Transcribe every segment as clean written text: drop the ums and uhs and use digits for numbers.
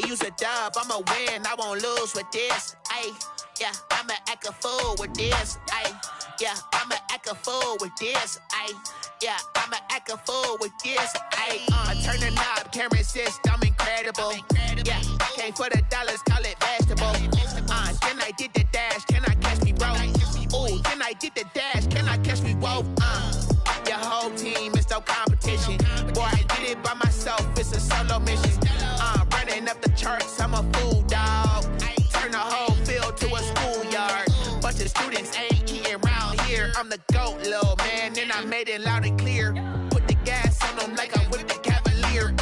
use a dub, I'ma win, I won't lose with this. Ayy, yeah, I'ma act a fool with this. Ayy, yeah, I'ma act a fool with this. Ayy, yeah, I'ma act a fool with this. Ayy, I turn the knob, can't resist, I'm incredible. Yeah, came for the dollars, call it vegetable. Then I did the dash, can I catch me, bro? Ooh, then I did the dash, can I catch me, whoa? Your whole team is no competition. Boy, I did it by myself, it's a solo mission. Running up the charts, I'm a fool, dog. Turn the whole field to a schoolyard. Bunch of students ain't eating around here. I'm the GOAT, little man, and I made it loud and clear. Put the gas on them like I'm with the Cavalier.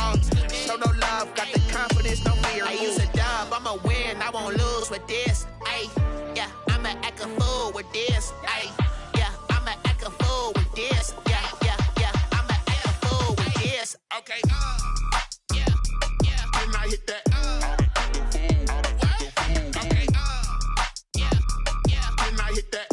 Show no love, got the confidence, no fear. I use a dub, I'ma win, I won't lose with this. Ayy, yeah, I'ma act a fool with this. Ayy, yeah, I'ma act a fool with this. Yeah, yeah, yeah, I'ma act a fool with this. Okay, yeah, yeah, then I hit that. Okay, yeah, yeah, then I hit that.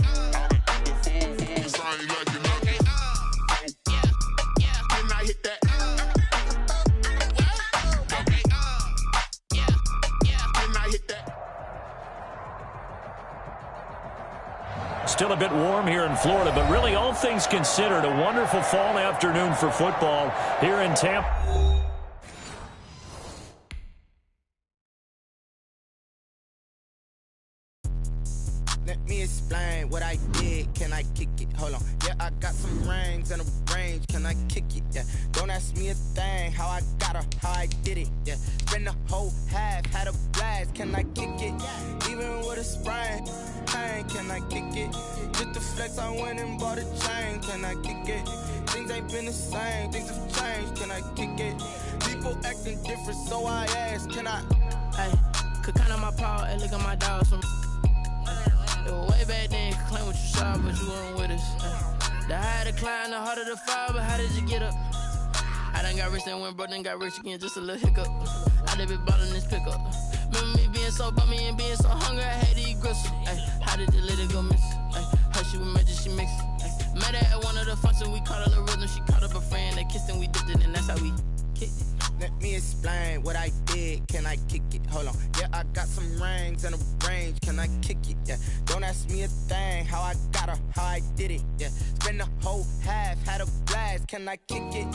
Still a bit warm here in Florida, but really all things considered, a wonderful fall afternoon for football here in Tampa. Let me explain what I did. Can I kick it? Hold on. Yeah, I got some rings and a range. Can I kick it? Yeah. Don't ask me a thing. How I got her, how I did it. Yeah. Spend the whole half, had a blast. Can I kick it? Even with a sprain. Pain, can I kick it? Just the flex, I went and bought a chain. Can I kick it? Things ain't been the same. Things have changed. Can I kick it? People acting different, so I ask. Can I? Hey, could count on my power and look at my dogs from. It was way back then, could claim what you saw, but you weren't with us. The higher the climb, the harder the fall, but how did you get up? I done got rich and went broke, then got rich again, just a little hiccup. I done been ballin' this pickup. Remember me being so bummy and being so hungry, I had to eat gristle. How did the lady go miss? Her she was magic, she mixed. Met her at one of the functions, we caught a little rhythm. She caught up a friend, they kissed and we dipped it, and that's how we kicked it. Let me explain what I did. Can I kick it? Hold on. Yeah, I got some rings and a range. Can I kick it? Yeah. Don't ask me a thing. How I got her, how I did it. Yeah. Spend the whole half, had a blast. Can I kick it?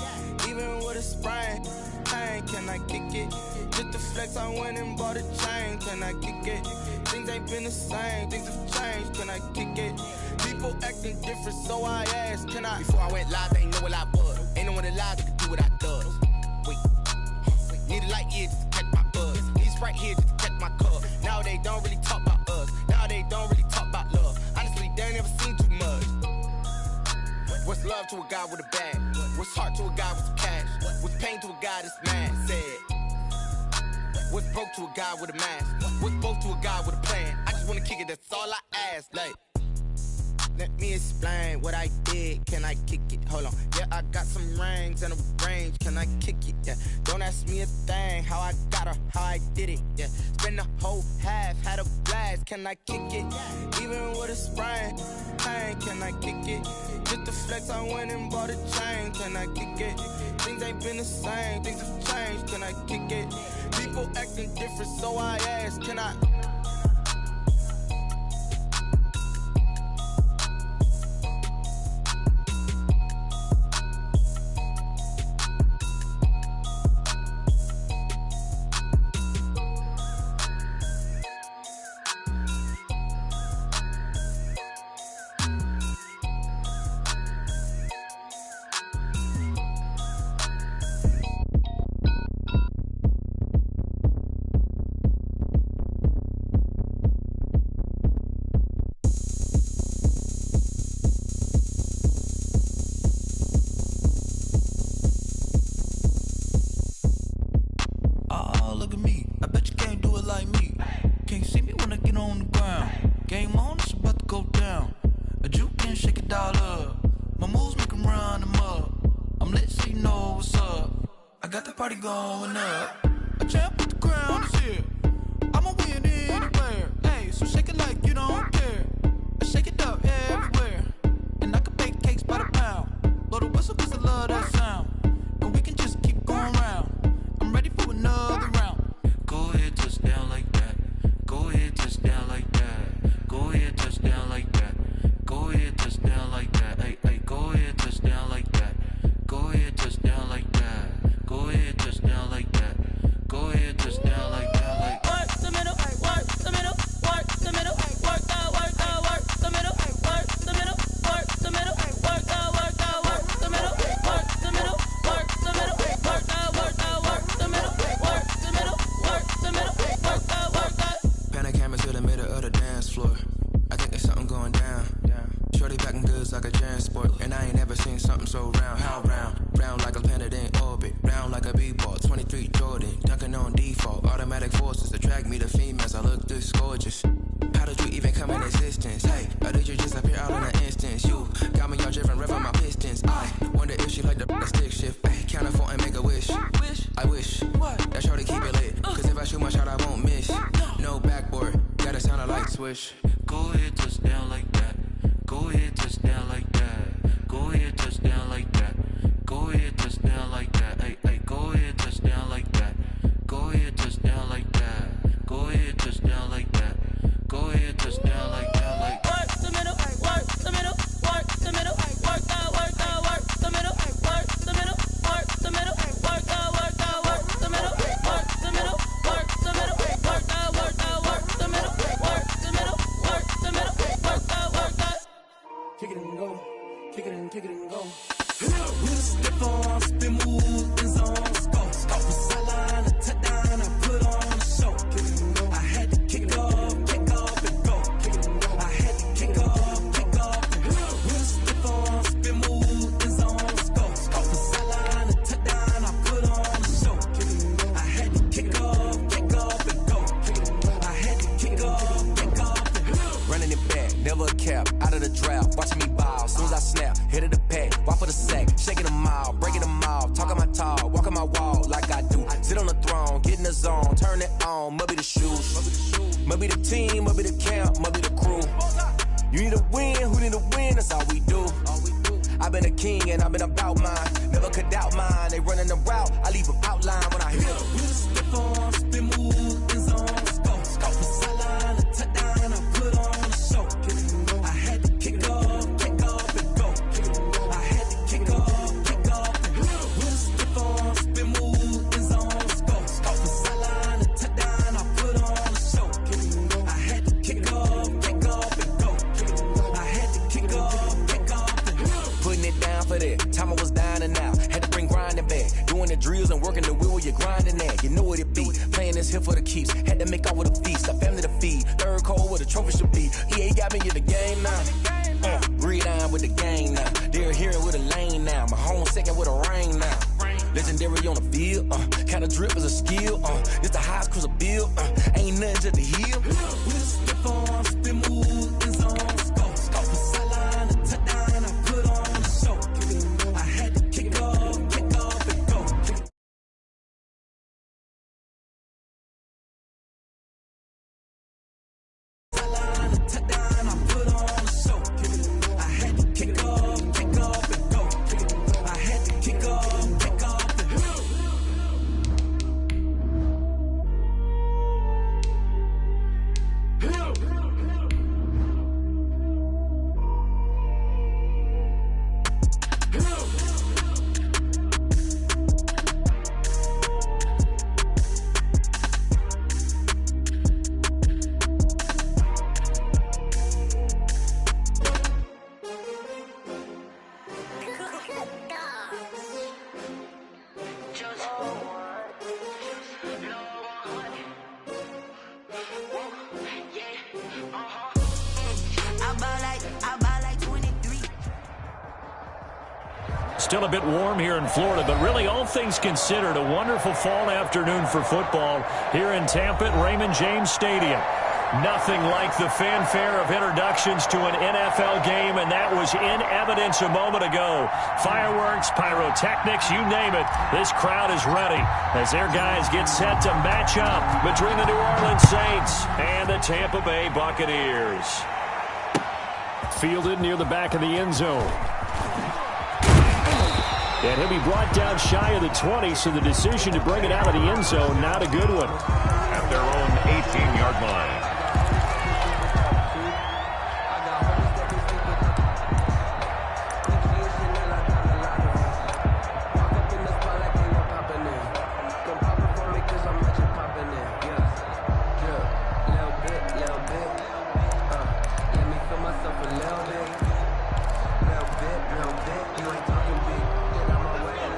Even with a sprain. Pain, can I kick it? Just the flex, I went and bought a chain. Can I kick it? Things ain't been the same. Things have changed. Can I kick it? People acting different, so I asked. Can I? Before I went live, they ain't know what I was. Ain't no one alive that could do what I does. Wait. Need a light here just to catch my buzz. Need Sprite here just to catch my cup. Now they don't really talk about us. Now they don't really talk about love. Honestly, they ain't never seen too much. What's love to a guy with a bag? What's heart to a guy with some cash? What's pain to a guy that's mad? Said. What's broke to a guy with a mask? What's broke to a guy with a plan? I just wanna kick it, that's all I ask. Like, let me explain what I did. Can I kick it? Hold on. Yeah, I got some rings and a range. Can I kick it? Yeah. Don't ask me a thing. How I got her, how I did it. Yeah. Spend the whole half, had a blast. Can I kick it? Even with a sprain. Pain, can I kick it? Just the flex, I went and bought a chain. Can I kick it? Things ain't been the same. Things have changed. Can I kick it? People acting different, so I ask. Can I? Going up, a champ with the crown is here. I'ma win anywhere. Hey, so shake it like you don't care. Shake it up everywhere. And I can bake cakes by the pound. Blow the whistle cause I love that sound. And we can just keep going round. I'm ready for another round. Go ahead, B-ball, 23 Jordan, dunking on default. Automatic forces attract me to females. I look this gorgeous. How did you even come in existence? Hey, or did you just appear out in an instance? You got me all driven, revving my pistons. I wonder if she like the stick shift. Hey, count it for and make a wish. I wish that shorty keep it lit. Cause if I shoot my shot, I won't miss. No backboard, gotta sound a light switch. Go ahead, touch down like that. Go ahead, touch down like that. Go ahead, touch down like that. Go ahead, touch down like that. Hey, hey, go ahead, touch down like that. Go ahead, touch down like that. Go ahead, touch down like that. Go ahead, touch down like that. Like work the middle, work the middle, work the middle, work the middle, work the middle, work the middle, work the middle, work the middle, work the middle, work the middle, work the middle, work the middle, work the. Kick it and go, kick it and go. With a step on, spin move, and zone, scope. Off the sideline, a touchdown, I put on a show. I had to kick off and go. I had to kick off and go. With a step on, spin move, and zone, scope. Off the sideline, a touchdown, I put on a show. I had to kick off and go. I had to kick off and go. Running it back, never a cap, out of the drought, watching me ball. Soon as I snap, hit of the pack, walk for the sack, shaking them out, breaking them off, talking my talk, walking my wall like I do. Sit on the throne, get in the zone, turn it on, must be the shoes, must be the team, must be the camp, must be the crew. You need a win, who need a win, that's all we do. I've been a king and I've been about mine, never could doubt mine. They running the route, I leave them outline when I hit them. With a step on, spin move, and zone, scope. Off the sideline, a touchdown, I put on a show. I had to kick off and go. I had to kick off and go. With a step on, spin move, and zone, scope. Off the sideline, a touchdown, I put on a show. I had to kick off and go. I had to kick off and go. Putting it down for that, time I was dying and out. Had to bring grinding back, doing the drills and working the wheel where you're grinding at. You know what it be, playing this here for the keeps. Had to make out with a feast, a family to feed. Third cold where the trophy should be. EA got me in the game now. Breed on with the game now. They're here with a lane now. My home second with a rain now. Legendary on the field, kinda drip is a skill. It's the highest cruiser bill, ain't nothing to the hill. With a step on, spin move, and zone, scope. Off the sideline, a touchdown, I put on a show. I had to kick off and go. Sideline, a touchdown, I put on a show. I had to kick off and go. I had to kick off and go. Still a bit warm here in Florida, but really all things considered, a wonderful fall afternoon for football here in Tampa at Raymond James Stadium. Nothing like the fanfare of introductions to an NFL game, and that was in evidence a moment ago. Fireworks, pyrotechnics, you name it. This crowd is ready as their guys get set to match up between the New Orleans Saints and the Tampa Bay Buccaneers. Fielded near the back of the end zone. And he'll be brought down shy of the 20, so the decision to bring it out of the end zone, not a good one. At their own 18-yard line.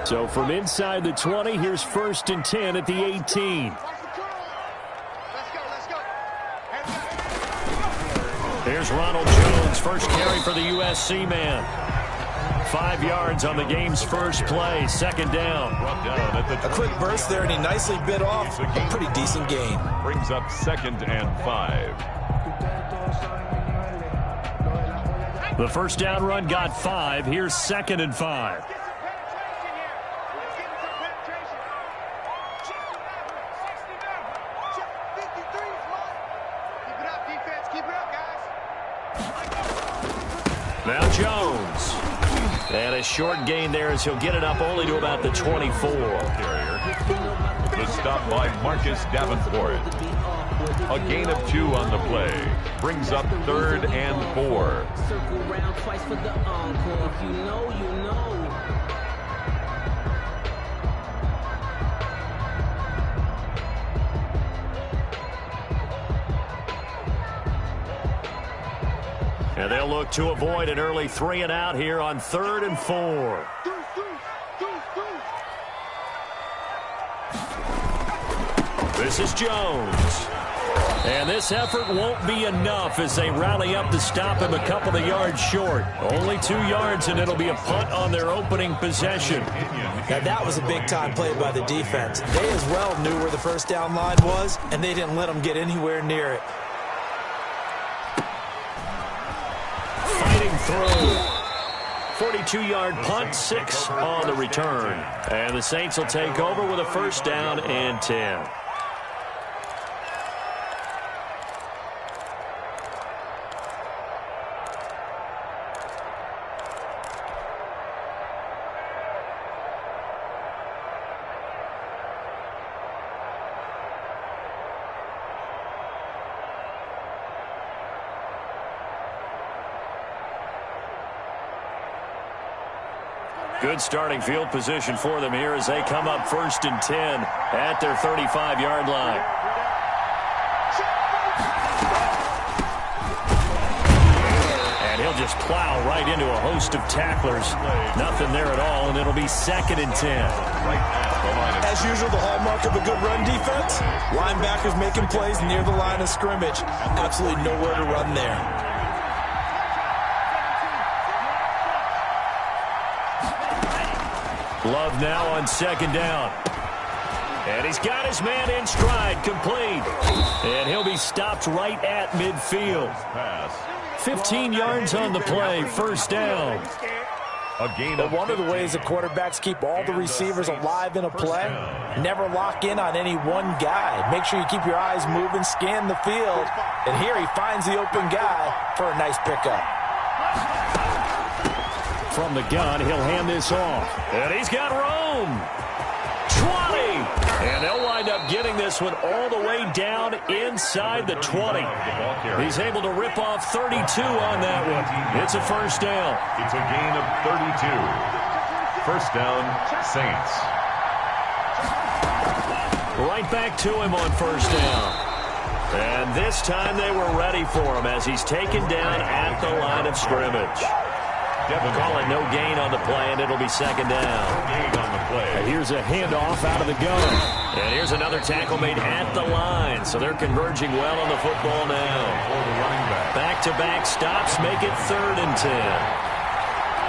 So from inside the 20, here's 1st and 10 at the 18. Here's Ronald Jones, first carry for the USC man. 5 yards on the game's first play. Second down. A quick burst there, and he nicely bit off a pretty decent gain. Brings up 2nd and 5. The first down run got 5. Here's 2nd and 5. Now Jones. And a short gain there as he'll get it up only to about the 24. The stop by Marcus Davenport. A gain of 2 on the play. Brings up 3rd and 4. Circle round twice for the encore. If you know, you know. And they'll look to avoid an early 3 and out here on 3rd and 4. This is Jones. And this effort won't be enough as they rally up to stop him a couple of yards short. Only 2 yards, and it'll be a punt on their opening possession. Now, that was a big-time play by the defense. They as well knew where the first down line was, and they didn't let them get anywhere near it. Fighting through. 42-yard punt, 6 on the return. And the Saints will take over with a first down and 10. Good starting field position for them here as they come up 1st and 10 at their 35-yard line. And he'll just plow right into a host of tacklers. Nothing there at all, and it'll be 2nd and 10. As usual, the hallmark of a good run defense, linebackers making plays near the line of scrimmage. Absolutely nowhere to run there. Love now on 2nd down. And he's got his man in stride, complete. And he'll be stopped right at midfield. 15 yards on the play, first down. But one of the ways the quarterbacks keep all the receivers alive in a play, never lock in on any one guy. Make sure you keep your eyes moving, scan the field. And here he finds the open guy for a nice pickup. From the gun, he'll hand this off. And he's got room. 20. And they'll wind up getting this one all the way down inside the 20. He's able to rip off 32 on that one. It's a first down. It's a gain of 32. First down, Saints. Right back to him on first down. And this time they were ready for him as he's taken down at the line of scrimmage. Call it no gain on the play, and it'll be 2nd down. Gain on the play. And here's a handoff out of the gun. And here's another tackle made at the line. So they're converging well on the football now. Back-to-back stops make it 3rd and 10.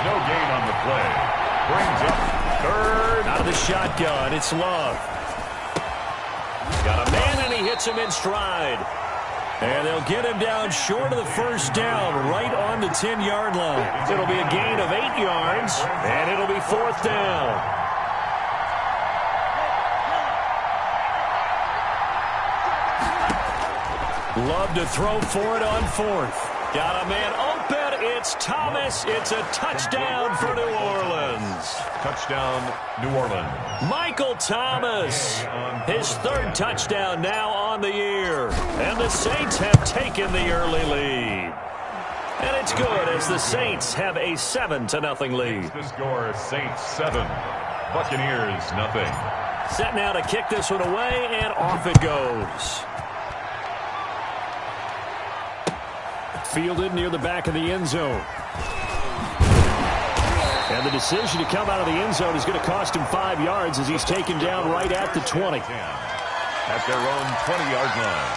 No gain on the play. Brings up 3rd. Out of the shotgun, it's Love. Got a man, and he hits him in stride. And they'll get him down short of the first down, right on the 10-yard line. It'll be a gain of 8 yards, and it'll be 4th down. Love to throw for it on 4th. Got a man open. It's Thomas. It's a touchdown for New Orleans. Touchdown, New Orleans. Michael Thomas. His 3rd touchdown now on the year. And the Saints have taken the early lead. And it's good as the Saints have a 7-0 lead. The score, Saints 7, Buccaneers 0. Set now to kick this one away, and off it goes. Fielded near the back of the end zone. And the decision to come out of the end zone is going to cost him 5 yards as he's taken down right at the 20. At their own 20-yard line.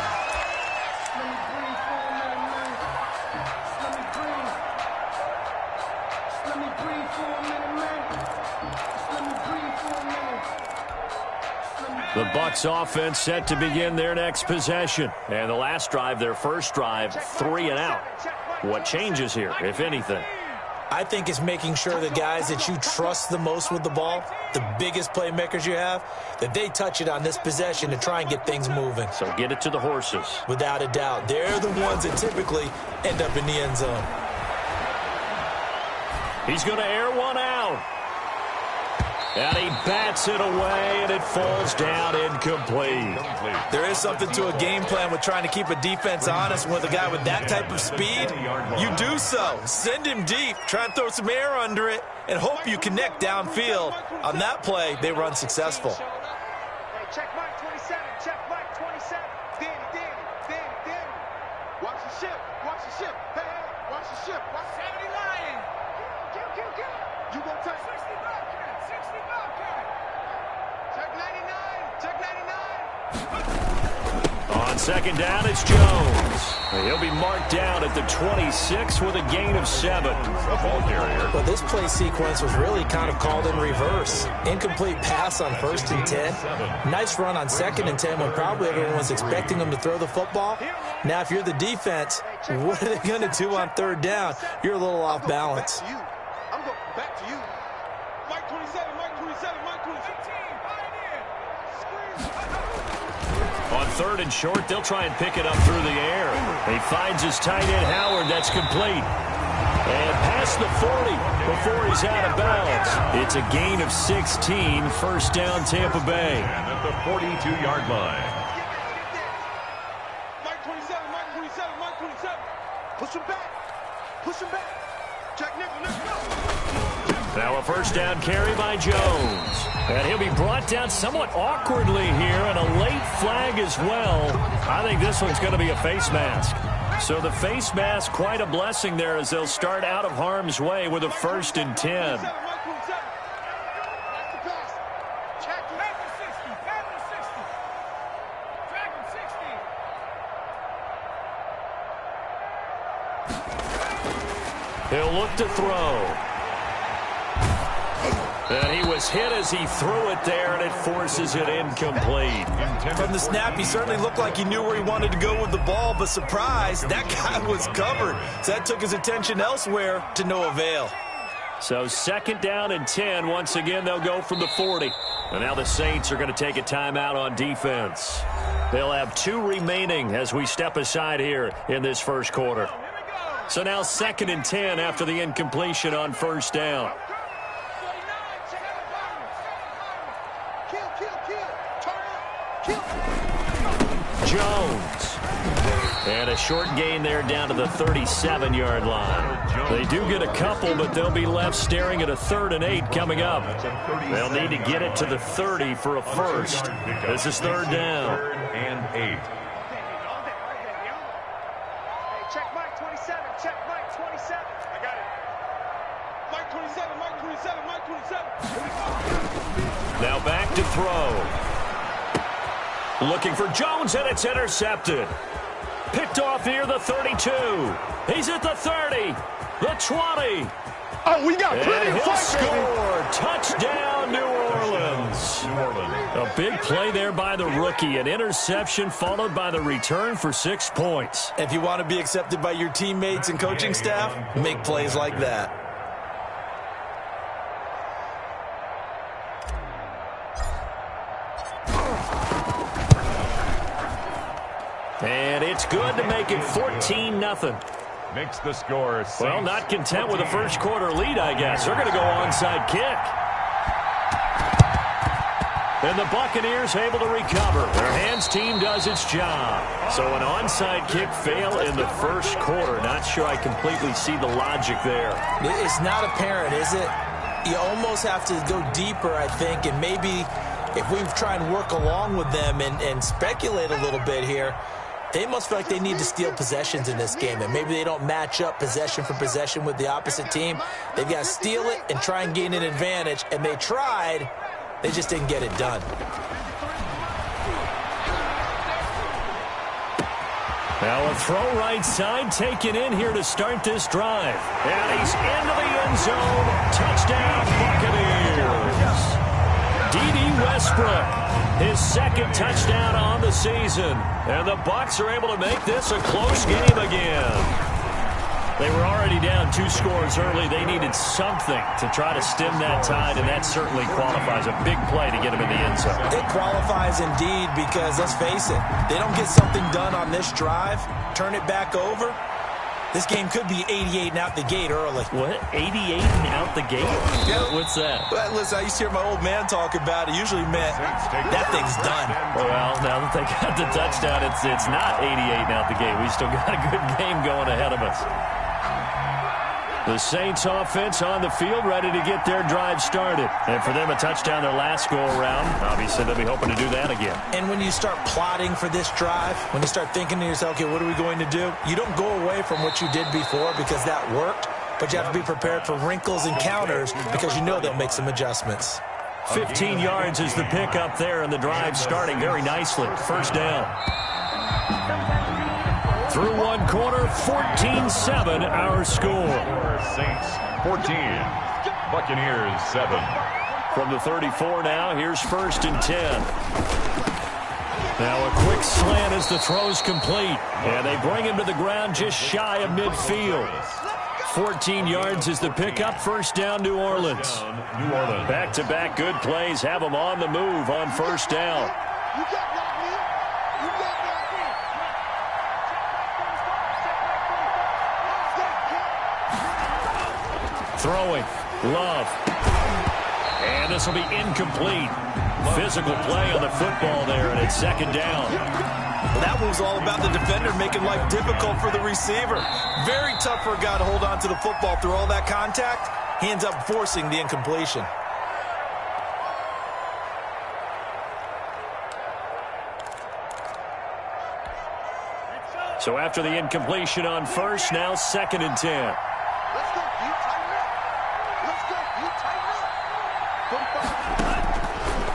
Let me breathe for The Bucs offense set to begin their next possession. And the last drive, their first drive, 3 and out. What changes here, if anything? I think it's making sure the guys that you trust the most with the ball, the biggest playmakers you have, that they touch it on this possession to try and get things moving. So get it to the horses. Without a doubt. They're the ones that typically end up in the end zone. He's going to air one out. And he bats it away, and it falls down incomplete. There is something to a game plan with trying to keep a defense honest. With a guy with that type of speed, you do so. Send him deep, try and throw some air under it, and hope you connect downfield. On that play, they were unsuccessful. Hey, check Mike 27, check Mike 27. Danny. Watch the ship, Hey, watch the ship. Watch 70 Lion. Kill. You gonna touch 60 Bobcat, 60 Bobcat. Check 99. On second down, it's Jones. He'll be marked down at the 26 with a gain of 7. Well, this play sequence was really kind of called in reverse. Incomplete pass on 1st and 10. Nice run on 2nd and 10 when probably everyone was expecting them to throw the football. Now, if you're the defense, what are they going to do on 3rd down? You're a little off balance. I'm going back to you. Mike 27, Mike 27, Mike 27. On 3rd and short, they'll try and pick it up through the air. He finds his tight end, Howard. That's complete. And past the 40 before he's out of bounds. It's a gain of 16, 1st down, Tampa Bay. And at the 42-yard line. Mike 27, Mike 27, Mike 27. Push him back. Check nickel. Now a 1st down carry by Jones. And he'll be brought down somewhat awkwardly here, and a late flag as well. I think this one's going to be a face mask. So the face mask, quite a blessing there as they'll start out of harm's way with a 1st and 10. He'll look to throw. And he was hit as he threw it there, and it forces it incomplete. From the snap, he certainly looked like he knew where he wanted to go with the ball, but surprise, that guy was covered. So that took his attention elsewhere to no avail. So 2nd down and 10. Once again, they'll go from the 40. And now the Saints are going to take a timeout on defense. They'll have 2 remaining as we step aside here in this 1st quarter. So now 2nd and 10 after the incompletion on 1st down. Jones. And a short gain there down to the 37-yard line. They do get a couple, but they'll be left staring at a 3rd and 8 coming up. They'll need to get it to the 30 for a 1st. This is 3rd down. 3rd and 8. Check Mike 27, check Mike 27. I got it. Mike 27, Mike 27, Mike 27. Now back to throw. Looking for Jones, and it's intercepted. Picked off near the 32. He's at the 30, the 20. Oh, we got plenty and of he'll fight, score. Touchdown, New Orleans. A big play there by the rookie. An interception followed by the return for 6 points. If you want to be accepted by your teammates and coaching staff, make plays like that. And it's good to make it 14-0. Makes the score 6. Well, not content with a 1st quarter lead, I guess. They're going to go onside kick. And the Buccaneers able to recover. Their hands team does its job. So an onside kick fail in the 1st quarter. Not sure I completely see the logic there. It's not apparent, is it? You almost have to go deeper, I think, and maybe if we try and work along with them and speculate a little bit here, they must feel like they need to steal possessions in this game, and maybe they don't match up possession for possession with the opposite team. They've got to steal it and try and gain an advantage, and they tried. They just didn't get it done. Now a throw right side taken in here to start this drive. And he's into the end zone. Touchdown, Buccaneers. D.D. Westbrook His second touchdown on the season. And the Bucs are able to make this a close game again. They were already down 2 scores early. They needed something to try to stem that tide, and that certainly qualifies. A big play to get him in the end zone. It qualifies indeed because, let's face it, they don't get something done on this drive, turn it back over, this game could be 88 and out the gate early. What? 88 and out the gate? Yeah. What's that? Well, listen, I used to hear my old man talk about it. Usually meant that thing's done. Well, now that they got the touchdown, it's not 88 and out the gate. We still got a good game going ahead of us. The Saints offense on the field, ready to get their drive started. And for them, a touchdown their last go-around. Obviously, they'll be hoping to do that again. And when you start plotting for this drive, when you start thinking to yourself, okay, what are we going to do? You don't go away from what you did before because that worked, but you have to be prepared for wrinkles and counters because you know they'll make some adjustments. 15 yards is the pickup there, and the drive starting very nicely. First down. Through one quarter, 14-7 our score. Saints 14, Buccaneers 7. From the 34 now, here's 1st and 10. Now a quick slant as the throw's complete. And they bring him to the ground just shy of midfield. 14 yards is the pickup. First down, New Orleans. Back-to-back good plays have them on the move on first down. Throwing, Love. And this will be incomplete. Physical play on the football there, and it's second down. Well, that was all about the defender making life difficult for the receiver. Very tough for a guy to hold on to the football through all that contact. He ends up forcing the incompletion. So after the incompletion on first, now 2nd and 10.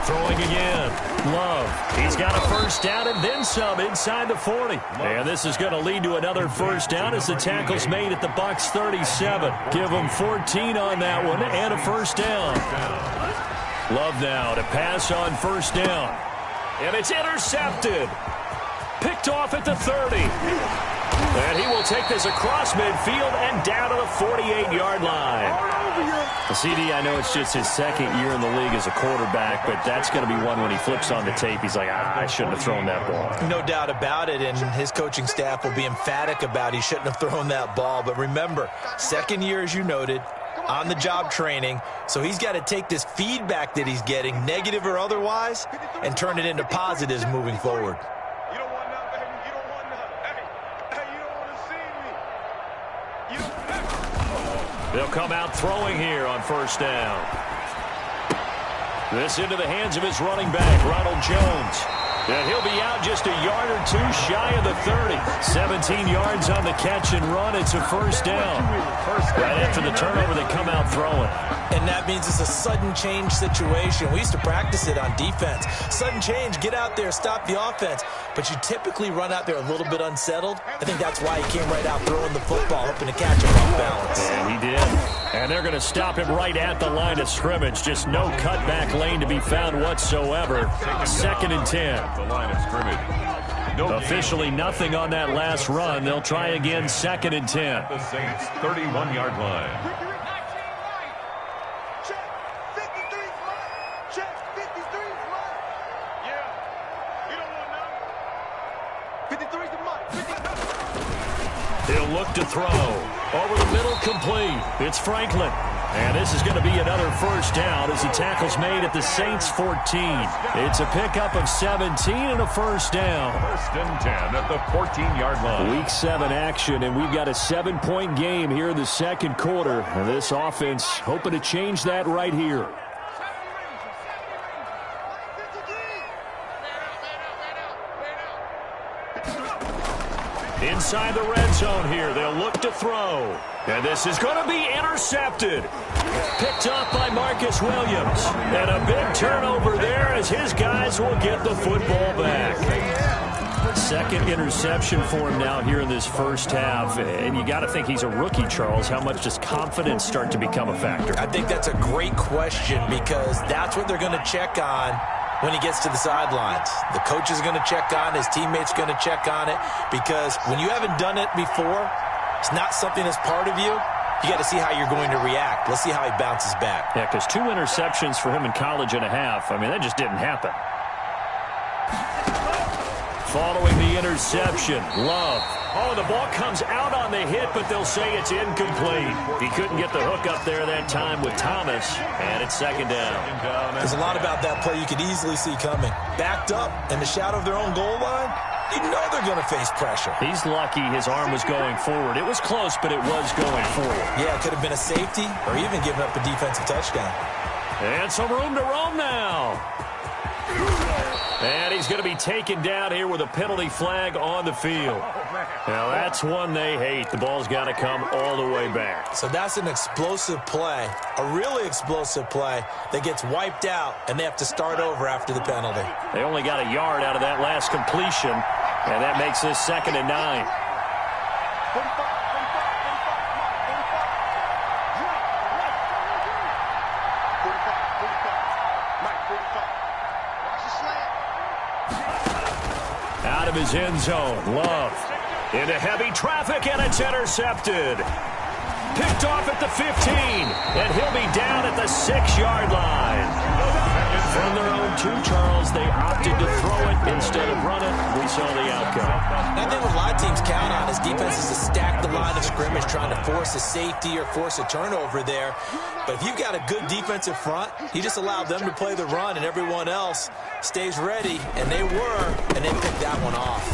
Throwing again. Love. He's got a first down and then some inside the 40. And this is going to lead to another first down as the tackle's made at the Bucs 37. Give them 14 on that one and a first down. Love now to pass on first down. And it's intercepted. Picked off at the 30. And he will take this across midfield and down to the 48-yard line. CD, I know it's just his 2nd year in the league as a quarterback, but that's going to be one when he flips on the tape. He's like, I shouldn't have thrown that ball. No doubt about it, and his coaching staff will be emphatic about he shouldn't have thrown that ball. But remember, 2nd year, as you noted, on-the-job training, so he's got to take this feedback that he's getting, negative or otherwise, and turn it into positives moving forward. They'll come out throwing here on first down. This into the hands of his running back, Ronald Jones. And he'll be out just a yard or two shy of the 30. 17 yards on the catch and run. It's a first down. Right after the turnover, they come out throwing. And that means it's a sudden change situation. We used to practice it on defense. Sudden change, get out there, stop the offense. But you typically run out there a little bit unsettled. I think that's why he came right out throwing the football, hoping to catch him off balance. And he did. And they're going to stop him right at the line of scrimmage. Just no cutback lane to be found whatsoever. 2nd and 10. The line of scrimmage. Officially nothing on that last run. They'll try again 2nd and 10. The Saints 31-yard line. He'll look to throw. Over the middle, complete. It's Franklin. And this is going to be another first down as the tackle's made at the Saints 14. It's a pickup of 17 and a first down. 1st and 10 at the 14-yard line. Week 7 action, and we've got a 7-point game here in the 2nd quarter. And this offense hoping to change that right here. Inside the red zone here, they'll look to throw. And this is going to be intercepted. Picked off by Marcus Williams. And a big turnover there as his guys will get the football back. 2nd interception for him now here in this first half. And you got to think he's a rookie, Charles. How much does confidence start to become a factor? I think that's a great question because that's what they're going to check on when he gets to the sidelines. The coach is going to check on it. His teammates going to check on it, because when you haven't done it before, it's not something that's part of you. You got to see how you're going to react. Let's see how he bounces back. Yeah, because 2 interceptions for him in college and a half. I mean, that just didn't happen. Following the interception, Love. Oh, the ball comes out on the hit, but they'll say it's incomplete. He couldn't get the hook up there that time with Thomas, and it's second down. There's a lot about that play you could easily see coming. Backed up in the shadow of their own goal line, you know they're going to face pressure. He's lucky his arm was going forward. It was close, but it was going forward. Yeah, it could have been a safety or even giving up a defensive touchdown. And some room to roam now. And he's going to be taken down here with a penalty flag on the field. Now, that's one they hate. The ball's got to come all the way back. So that's an explosive play, a really explosive play that gets wiped out, and they have to start over after the penalty. They only got a yard out of that last completion, and that makes this 2nd and 9. Out of his end zone, Love into heavy traffic, and it's intercepted. Picked off at the 15, and he'll be down at the 6-yard line. From their own 2, Charles, they opted to throw it instead of run it. We saw the outcome. And I think what a lot of teams count on is defenses to stack the line of scrimmage, trying to force a safety or force a turnover there. But if you've got a good defensive front, you just allow them to play the run, and everyone else stays ready, and they were, and they picked that one off.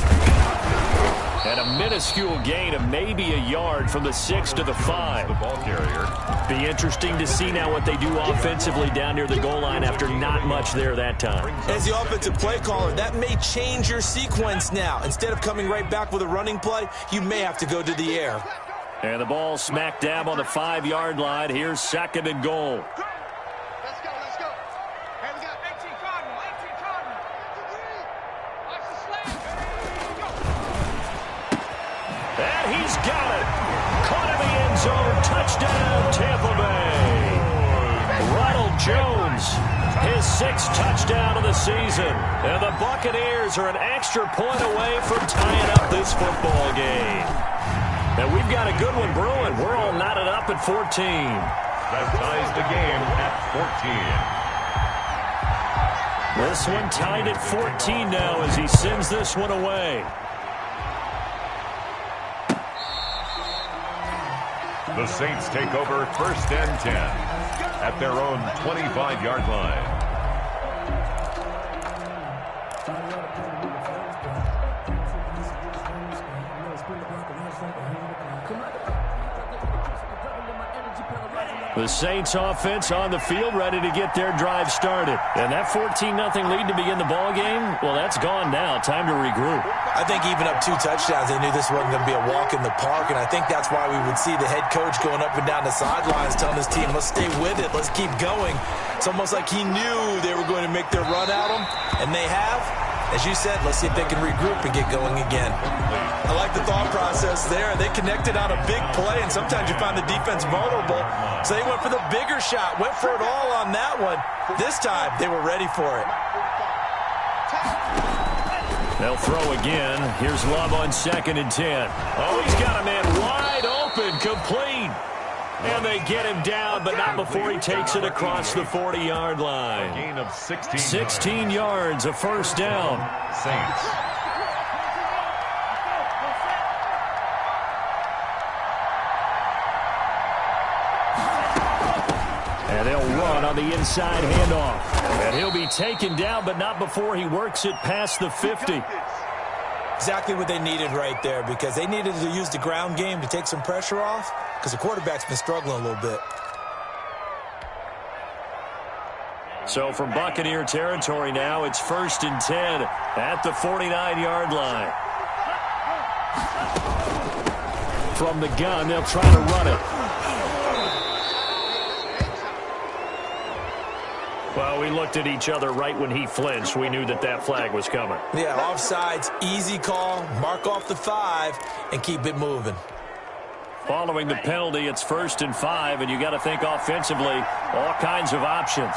And a minuscule gain of maybe a yard from the 6 to the 5. The ball carrier. Be interesting to see now what they do offensively down near the goal line after not much there that time. As the offensive play caller, that may change your sequence now. Instead of coming right back with a running play, you may have to go to the air. And the ball smack dab on the 5-yard line. Here's 2nd and goal. Let's go, let's go. Hey, we got 18 Cardinal, 18 Cardinal. Watch the slant. Go. And he's got it. Caught in the end zone. Touchdown, Tampa Bay. Ronald Jones, his 6th touchdown of the season. And the Buccaneers are an extra point away from tying up this football game. And we've got a good one brewing. We're all knotted up at 14. That ties the game at 14. This one tied at 14 now as he sends this one away. The Saints take over 1st and 10 at their own 25-yard line. The Saints offense on the field, ready to get their drive started. And that 14-0 lead to begin the ball game, well, that's gone now. Time to regroup. I think even up 2 touchdowns, they knew this wasn't going to be a walk in the park, and I think that's why we would see the head coach going up and down the sidelines telling his team, let's stay with it, let's keep going. It's almost like he knew they were going to make their run at him, and they have. As you said, let's see if they can regroup and get going again. I like the thought process there. They connected on a big play, and sometimes you find the defense vulnerable. So they went for the bigger shot, went for it all on that one. This time, they were ready for it. They'll throw again. Here's Love on 2nd and 10. Oh, he's got a man wide open, complete. And they get him down, but not before he takes it across the 40-yard line. A gain of 16 yards, a 1st down. Saints. And they'll run on the inside handoff. And he'll be taken down, but not before he works it past the 50. Exactly what they needed right there, because they needed to use the ground game to take some pressure off, because the quarterback's been struggling a little bit. So from Buccaneer territory now, it's 1st and 10 at the 49-yard line. From the gun, they'll try to run it. Well, we looked at each other right when he flinched. We knew that that flag was coming. Yeah, offsides, easy call, mark off the 5, and keep it moving. Following the penalty, it's 1st and 5, and you got to think offensively, all kinds of options.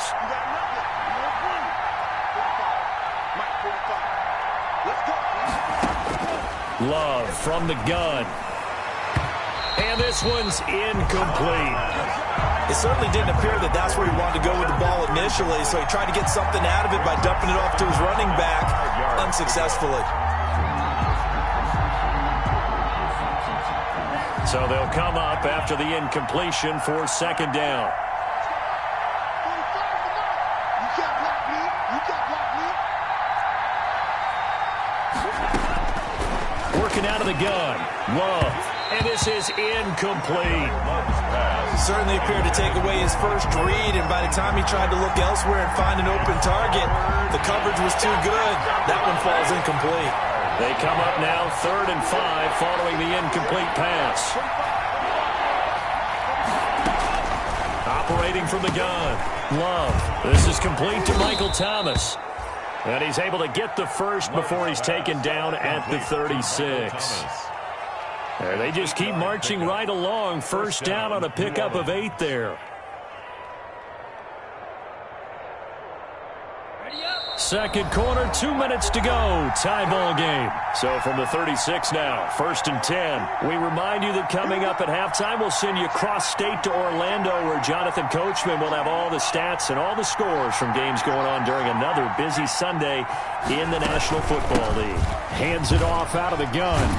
Love from the gun. And this one's incomplete. It certainly didn't appear that that's where he wanted to go with the ball initially, so he tried to get something out of it by dumping it off to his running back unsuccessfully. So they'll come up after the incompletion for second down. Working out of the gun. Love. And this is incomplete. Certainly appeared to take away his first read, and by the time he tried to look elsewhere and find an open target, the coverage was too good. That one falls incomplete. They come up now 3rd and 5 following the incomplete pass. Operating from the gun. Love. This is complete to Michael Thomas. And he's able to get the first before he's taken down at the 36. And they just keep marching right along. First down on a pickup of 8 there. Second quarter, 2 minutes to go. Tie ball game. So from the 36 now, 1st and 10. We remind you that coming up at halftime, we'll send you cross-state to Orlando, where Jonathan Coachman will have all the stats and all the scores from games going on during another busy Sunday in the National Football League. Hands it off out of the gun.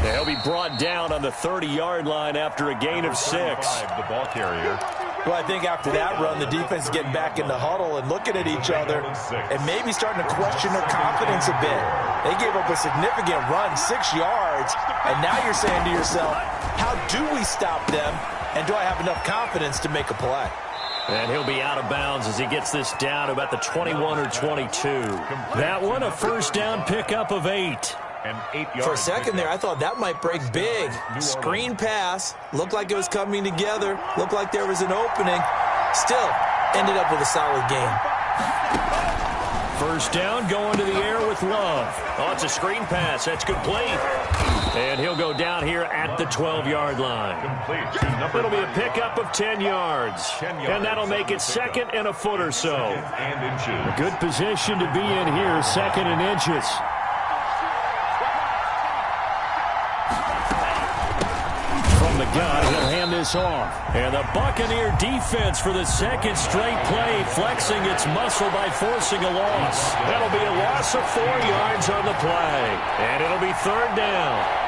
They'll be brought down on the 30-yard line after a gain of 6. The ball carrier. Well, I think after that run, the defense is getting back in the huddle and looking at each other and maybe starting to question their confidence a bit. They gave up a significant run, 6 yards, and now you're saying to yourself, how do we stop them, and do I have enough confidence to make a play? And he'll be out of bounds as he gets this down to about the 21 or 22. That one, a first down pickup of 8. For a second there, I thought that might break big. Screen pass. Looked like it was coming together. Looked like there was an opening. Still, ended up with a solid game. First down, going to the air with Love. Oh, it's a screen pass. That's complete. And he'll go down here at the 12-yard line. It'll be a pickup of 10 yards. And that'll make it 2nd and a foot or so. A good position to be in here, 2nd and inches. The gun, he'll hand this off. And the Buccaneer defense for the 2nd straight play, flexing its muscle by forcing a loss. That'll be a loss of 4 yards on the play. And it'll be 3rd down.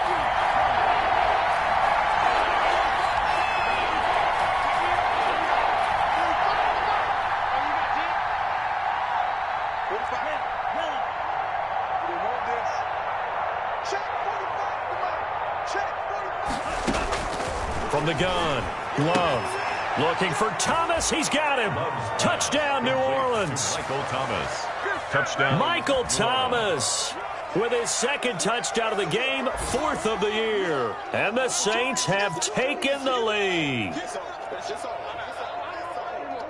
From the gun, Love looking for Thomas. He's got him. Touchdown, New Orleans. Michael Thomas. Touchdown. Michael Thomas with his 2nd touchdown of the game, 4th of the year. And the Saints have taken the lead.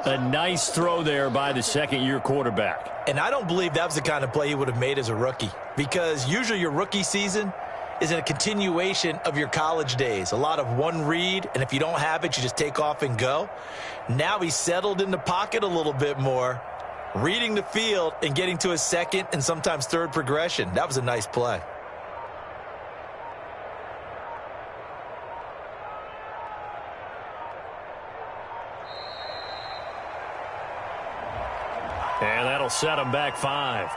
A nice throw there by the 2nd-year quarterback. And I don't believe that was the kind of play he would have made as a rookie, because usually your rookie season is a continuation of your college days. A lot of one read, and if you don't have it, you just take off and go. Now he's settled in the pocket a little bit more, reading the field and getting to his 2nd and sometimes 3rd progression. That was a nice play. And that'll set him back 5.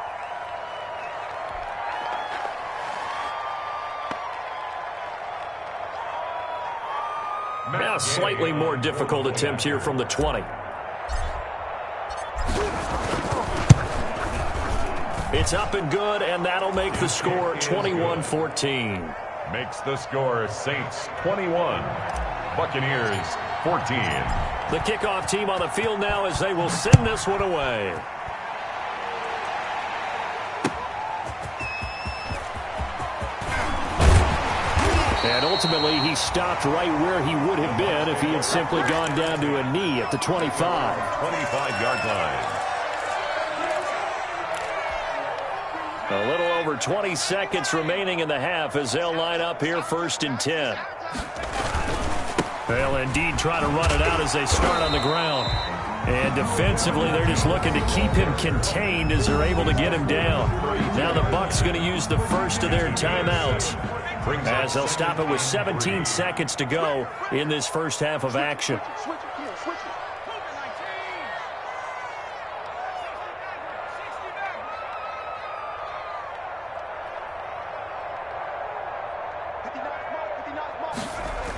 Now a slightly more difficult attempt here from the 20. It's up and good, and that'll make the score 21-14. Makes the score Saints 21, Buccaneers 14. The kickoff team on the field now as they will send this one away. And ultimately, he stopped right where he would have been if he had simply gone down to a knee at the 25. 25-yard line. A little over 20 seconds remaining in the half as they'll line up here 1st and 10. They'll indeed try to run it out as they start on the ground. And defensively, they're just looking to keep him contained as they're able to get him down. Now the Bucs Bucs going to use the first of their timeouts, as they'll stop it with 17 seconds to go in this first half of action.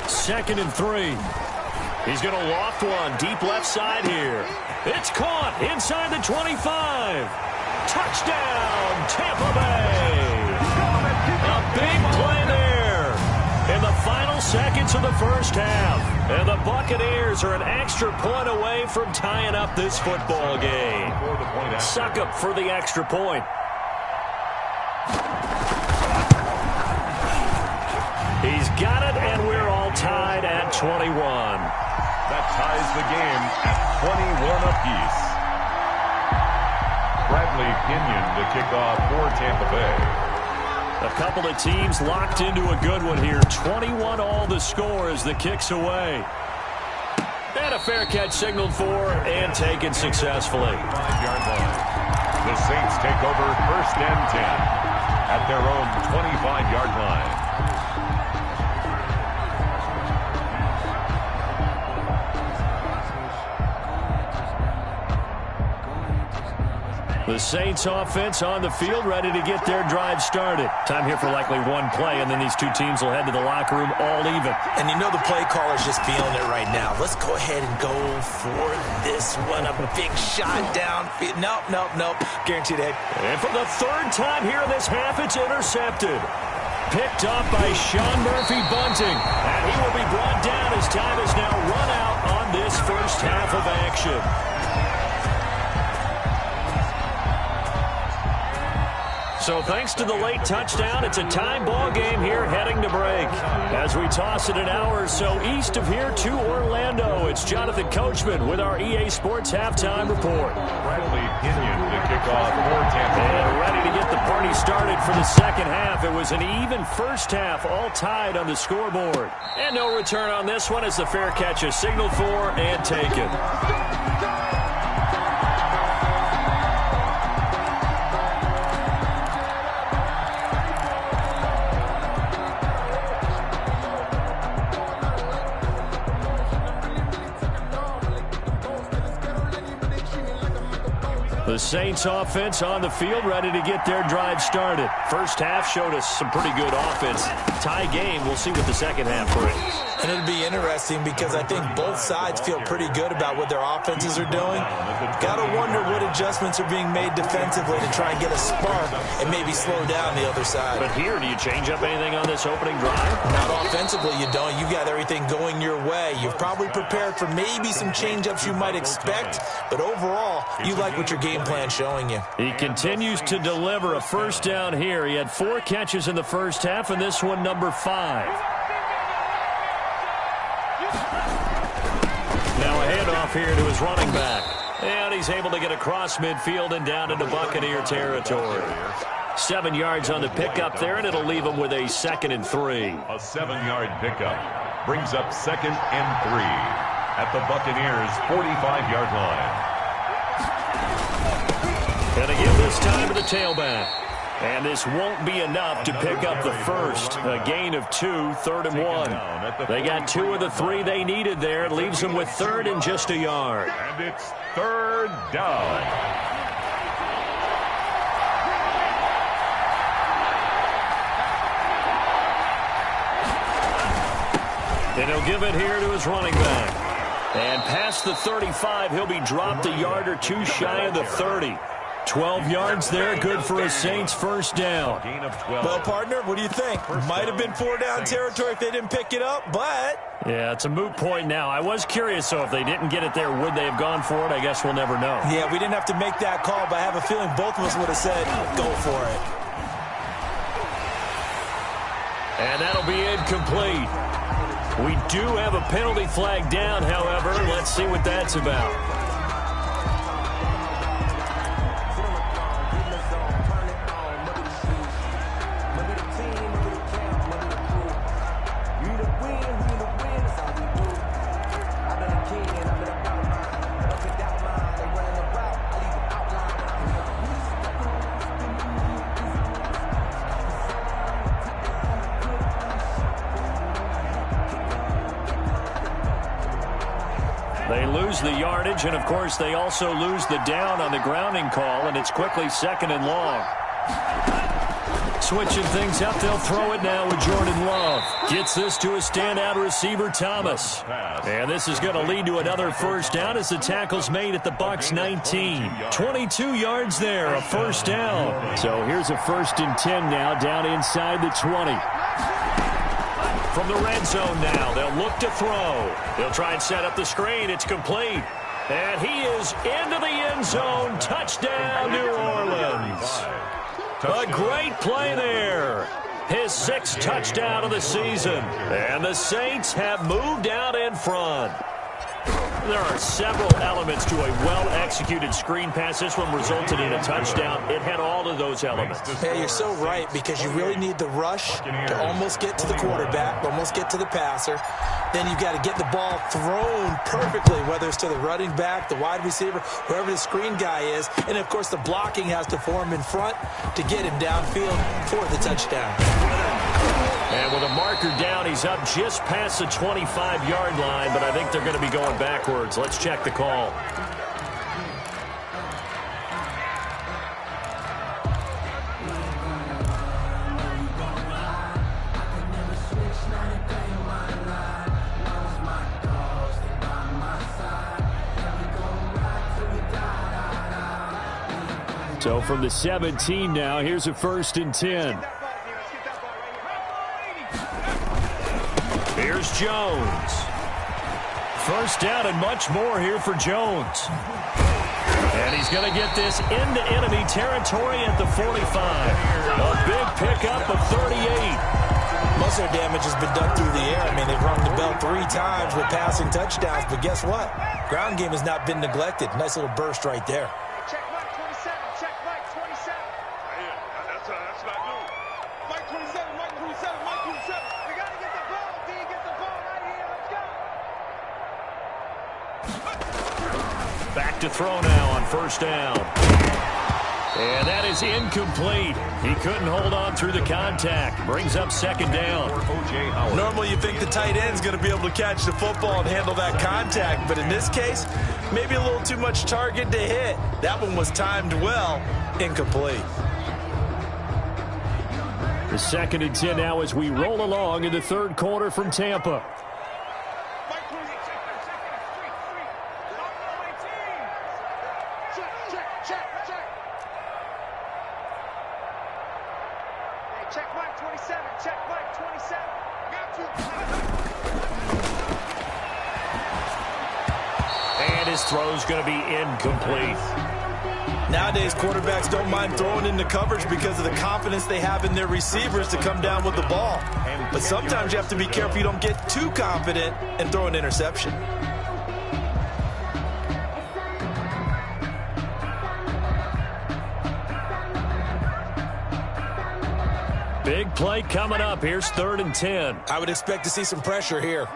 Second and 3. He's going to loft one deep left side here. It's caught inside the 25. Touchdown, Tampa Bay. A big play there in the final seconds of the first half. And the Buccaneers are an extra point away from tying up this football game. Suck up for the extra point. He's got it, and we're all tied at 21. That ties the game at 21 apiece. Bradley Pinion to kick off for Tampa Bay. A couple of teams locked into a good one here. 21 all the score as the kick's away. And a fair catch signaled for and taken successfully. 5-yard line. The Saints take over first and 10 at their own 25-yard line. The Saints offense on the field, ready to get their drive started. Time here for likely one play, and then these two teams will head to the locker room all even. And you know the play caller's just feeling it right now. Let's go ahead and go for this one. A big shot down. Nope. Guaranteed hit. And for the third time here in this half, it's intercepted. Picked up by Sean Murphy-Bunting. And he will be brought down as time is now run out on this first half of action. So thanks to the late touchdown, it's a tie ball game here heading to break. As we toss it an hour or so east of here to Orlando, it's Jonathan Coachman with our EA Sports Halftime Report. Bradley Pinion to kick off for Tampa. And ready to get the party started for the second half. It was an even first half, all tied on the scoreboard. And no return on this one as the fair catch is signaled for and taken. The Saints offense on the field, ready to get their drive started. First half showed us some pretty good offense. Tie game, we'll see what the second half brings. And it'll be interesting because I think both sides feel pretty good about what their offenses are doing. Got to wonder what adjustments are being made defensively to try and get a spark and maybe slow down the other side. But here, do you change up anything on this opening drive? Not offensively, you don't. You got everything going your way. You've probably prepared for maybe some change-ups you might expect, but overall, you like what your game plan's showing you. He continues to deliver a first down here. He had 4 catches in the first half, and this one number 5. Now a handoff here to his running back. And he's able to get across midfield and down into Buccaneer territory. 7 yards on the pickup there, and it'll leave him with a 2nd and 3. A 7-yard pickup brings up 2nd and 3 at the Buccaneers' 45-yard line. And again this time to the tailback. And this won't be enough to pick up the first. A gain of 2, 3rd and 1. They got 2 of the 3 they needed there. It leaves them with 3rd and just a yard. And it's 3rd down. And he'll give it here to his running back. And past the 35, he'll be dropped a yard or 2 shy of the 30. 12 yards there, good for a Saints first down. Well, partner, what do you think? Might have been 4 down territory if they didn't pick it up, but... Yeah, it's a moot point now. I was curious, so if they didn't get it there, would they have gone for it? I guess we'll never know. Yeah, we didn't have to make that call, but I have a feeling both of us would have said, go for it. And that'll be incomplete. We do have a penalty flag down, however. Let's see what that's about. lose the yardage, and, of course, they also lose the down on the grounding call, and it's quickly 2nd and long. Switching things up, they'll throw it now with Jordan Love. Gets this to a standout receiver, Thomas. And this is going to lead to another first down as the tackle's made at the Bucs 19. 22 yards there, a first down. So here's a 1st and 10 now, down inside the 20. From the red zone now, they'll look to throw. They'll try and set up the screen. It's complete. And he is into the end zone. Touchdown, New Orleans. A great play there. His 6th touchdown of the season. And the Saints have moved out in front. There are several elements to a well-executed screen pass. This one resulted in a touchdown. It had all of those elements. Yeah, you're so right, because you really need the rush to almost get to the quarterback, almost get to the passer. Then you've got to get the ball thrown perfectly, whether it's to the running back, the wide receiver, whoever the screen guy is. And, of course, the blocking has to form in front to get him downfield for the touchdown. And with a marker down, he's up just past the 25-yard line, but I think they're going to be going backwards. Let's check the call. So from the 17 now, here's a 1st and 10. Here's Jones. First down and much more here for Jones. And he's going to get this into enemy territory at the 45. A big pickup of 38. Most of their damage has been done through the air. I mean, they've rung the bell 3 times with passing touchdowns, but guess what? Ground game has not been neglected. Nice little burst right there. Check Mike 27. Check Mike 27. That's not good. Mike 27. Mike 27. Mike 27. We got to get the ball. D, get the ball right here. Let's go. Back to throw now on 1st down. And that is incomplete. He couldn't hold on through the contact. Brings up 2nd down. Normally you think the tight end's going to be able to catch the football and handle that contact, but in this case, maybe a little too much target to hit. That one was timed well. Incomplete. The 2nd and 10 now as we roll along in the 3rd quarter from Tampa. Check Mike 27. Check Mike 27. And his throw's going to be incomplete. Nowadays, quarterbacks don't mind throwing into coverage because of the confidence they have in their receivers to come down with the ball. But sometimes you have to be careful you don't get too confident and throw an interception. Big play coming up. Here's 3rd and 10. I would expect to see some pressure here.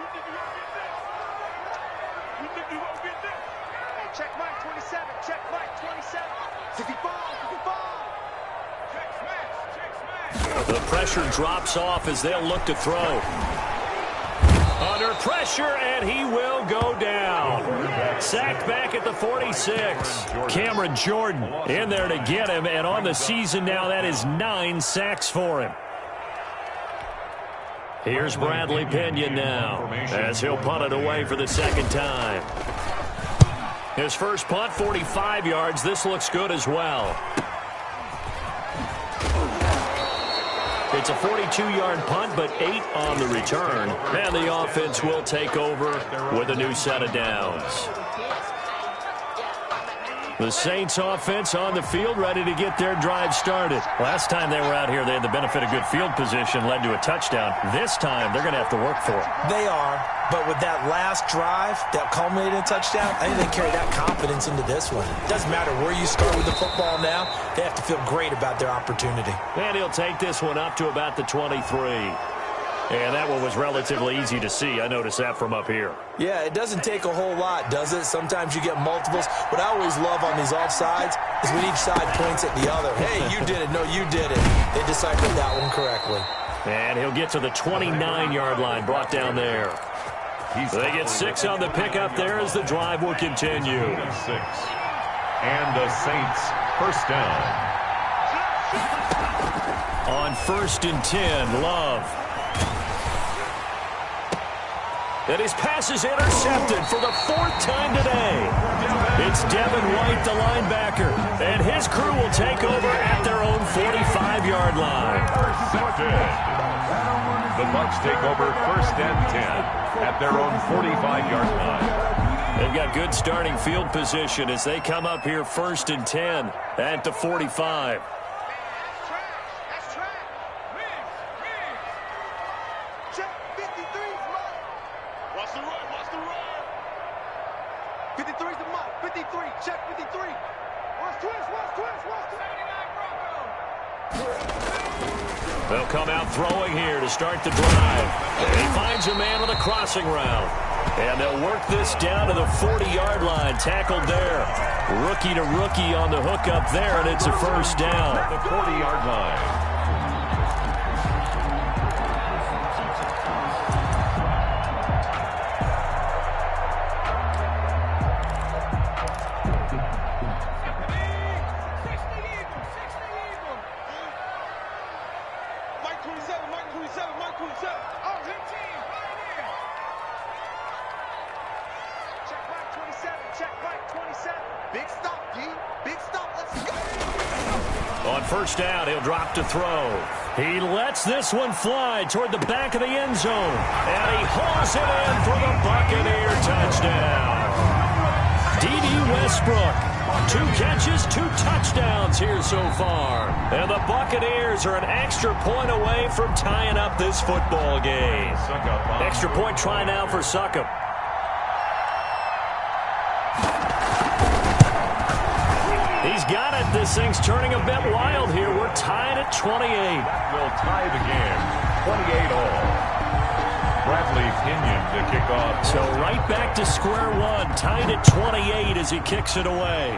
Check Mike 27. Check Mike 27. 54. 54. The pressure drops off as they'll look to throw. Under pressure, and he will go down. Sacked back at the 46. Cameron Jordan in there to get him, and on the season now, that is 9 sacks for him. Here's Bradley Pinion now as he'll punt it away for the 2nd time. His first punt, 45 yards. This looks good as well. It's a 42-yard punt, but 8 on the return. And the offense will take over with a new set of downs. The Saints offense on the field, ready to get their drive started. Last time they were out here, they had the benefit of good field position, led to a touchdown. This time, they're going to have to work for it. They are, but with that last drive that culminated in a touchdown, I think they carry that confidence into this one. It doesn't matter where you start with the football now. They have to feel great about their opportunity. And he'll take this one up to about the 23. And that one was relatively easy to see. I noticed that from up here. Yeah, it doesn't take a whole lot, does it? Sometimes you get multiples. What I always love on these offsides is when each side points at the other. Hey, you did it. No, you did it. They deciphered that one correctly. And he'll get to the 29-yard line, brought down there. They get 6 on the pickup there as the drive will continue. 6. And the Saints first down. On 1st and 10, Love. And his pass is intercepted for the 4th time today. It's Devin White, the linebacker, and his crew will take over at their own 45-yard line. The Bucs take over 1st and 10 at their own 45-yard line. They've got good starting field position as they come up here 1st and 10 at the 45. They'll come out throwing here to start the drive. He finds a man on the crossing route. And they'll work this down to the 40-yard line. Tackled there. Rookie to rookie on the hook up there, and it's a first down. The 40-yard line. On first down, he'll drop to throw. He lets this one fly toward the back of the end zone. And he hauls it in for the Buccaneer touchdown. D.D. Westbrook, 2 catches, 2 touchdowns here so far. And the Buccaneers are an extra point away from tying up this football game. Extra point try now for Succop. He's got it. This thing's turning a bit wild here. We're tied at 28. That will tie the game. 28 all. Bradley Pinion to kick off. So right back to square one. Tied at 28 as he kicks it away.